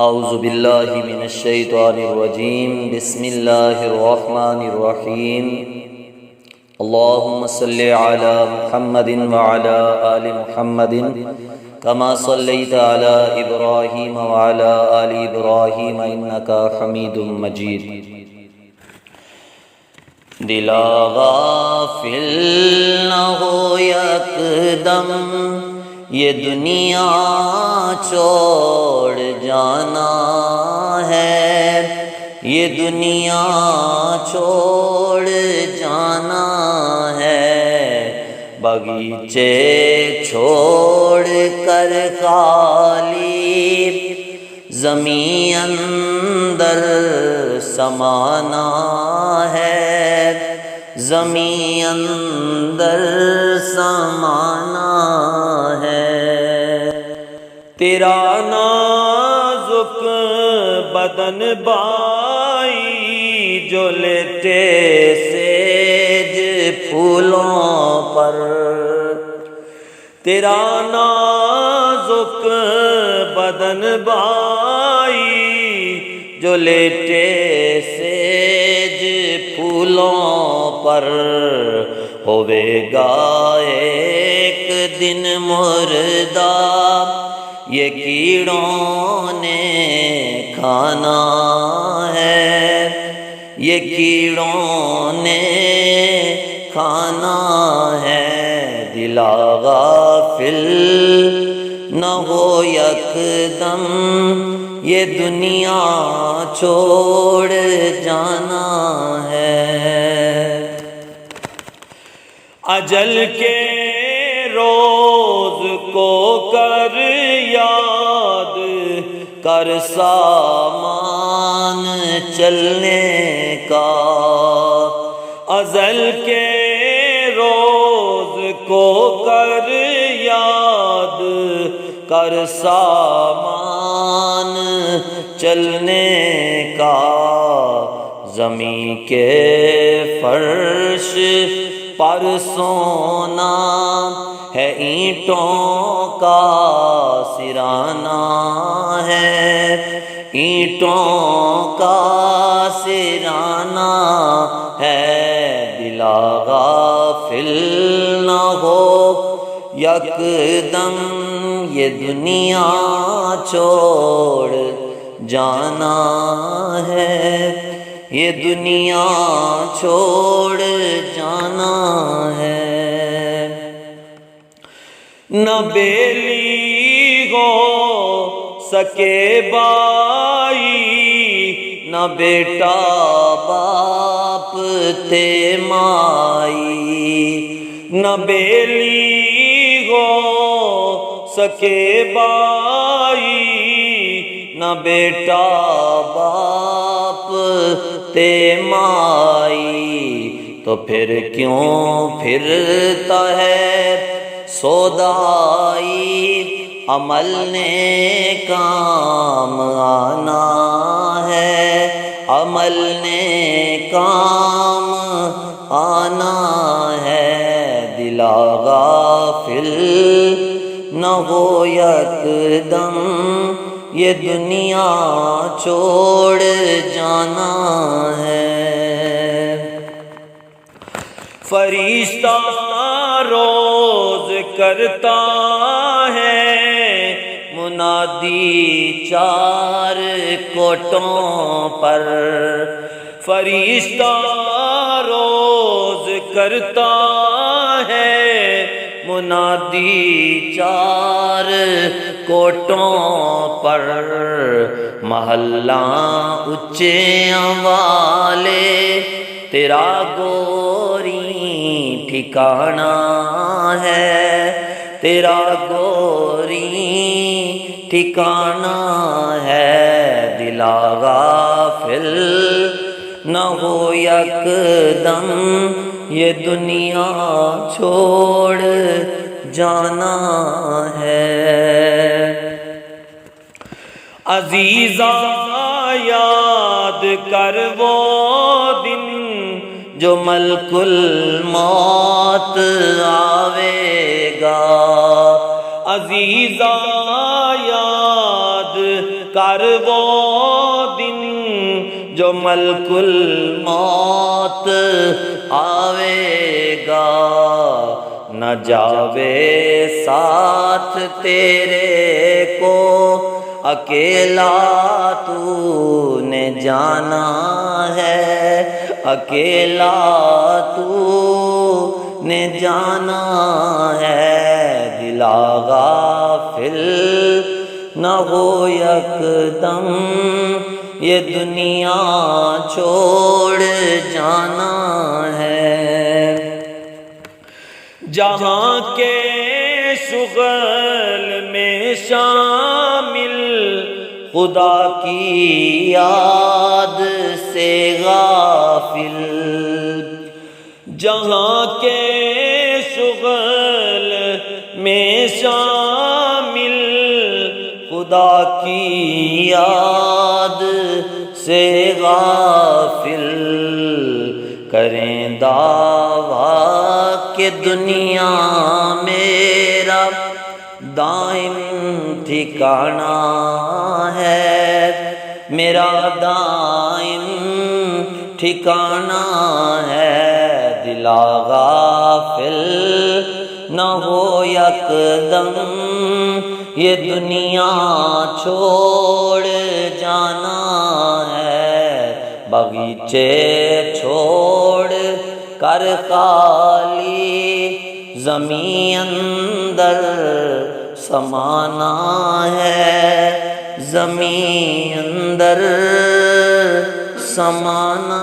اعوذ باللہ من الشیطان الرجیم بسم اللہ الرحمن الرحیم اللہم صلی علی محمد وعلی آل محمد کما صلیت علی ابراہیم وعلی آل ابراہیم انکا حمید مجید۔ دلا غافل نہ ہو یکدم یہ دنیا چھوڑ جانا ہے، یہ دنیا چھوڑ جانا ہے، باغیچے چھوڑ کر خالی زمین اندر سمانا ہے، زمین اندر سمانا ہے۔ تیرا نازک بدن بائی جو لیٹے سیج پھولوں پر، تیرا نازک بدن بائی جو لیٹے سیج پھولوں پر، ہوے گا ایک دن مردہ یہ کیڑوں نے کھانا ہے، یہ کیڑوں نے کھانا ہے۔ دلا غافل نہ ہو یکدم یہ دنیا چھوڑ جانا ہے۔ اجل کے روز کو کر یاد کر سامان چلنے کا، ازل کے روز کو کر یاد کر سامان چلنے کا، زمین کے فرش پر سونا ہے، اینٹوں کا سرانا ہے، اینٹوں کا سرانا ہے۔ دلا غافل نہ ہو یکدم یہ دنیا چھوڑ جانا ہے، یہ دنیا چھوڑ جانا ہے۔ نہ بیلی ہو سکے بائی، نہ بیٹا باپ تے مائی، نہ بیلی ہو سکے بائی، نہ بیٹا باپ تے مائی، تو پھر کیوں پھرتا ہے سودائی، عمل نے کام آنا ہے، عمل نے کام آنا ہے۔ دلا غافل نہ ہو یکدم یہ دنیا چھوڑ جانا ہے۔ فرشتہ روز کرتا ہے منادی چار کوٹوں پر، فرشتہ روز کرتا ہے منادی چار کوٹوں پر، محلہ اونچے والے تیرا گوری ٹھکانہ ہے، تیرا گوری ٹھکانہ ہے۔ دلا غافل نہ ہو یکدم یہ دنیا چھوڑ جانا ہے۔ عزیزاں یاد کر وہ دن جو ملک الموت آوے گا، عزیزاں یاد کر وہ دن جو ملک الموت آوے گا، نہ جاوے ساتھ تیرے کو اکیلا تو نے جانا ہے، اکیلا تو نے جانا ہے۔ دلا غافل نہ ہو یکدم یہ دنیا چھوڑ جانا ہے۔ جہاں کے شغل میں شامل خدا کی یاد سے غافل، جہاں کے شغل میں شامل خدا کی یاد سے غافل، کریں دعویٰ کہ دنیا میرا دائم ٹھکانہ ہے، میرا دائم ٹھکانہ ہے۔ دلا غافل نہ ہو یکدم یہ دنیا چھوڑ جانا ہے، باغیچے چھوڑ کر خالی زمین اندر سمانا ہے، زمین اندر سمانا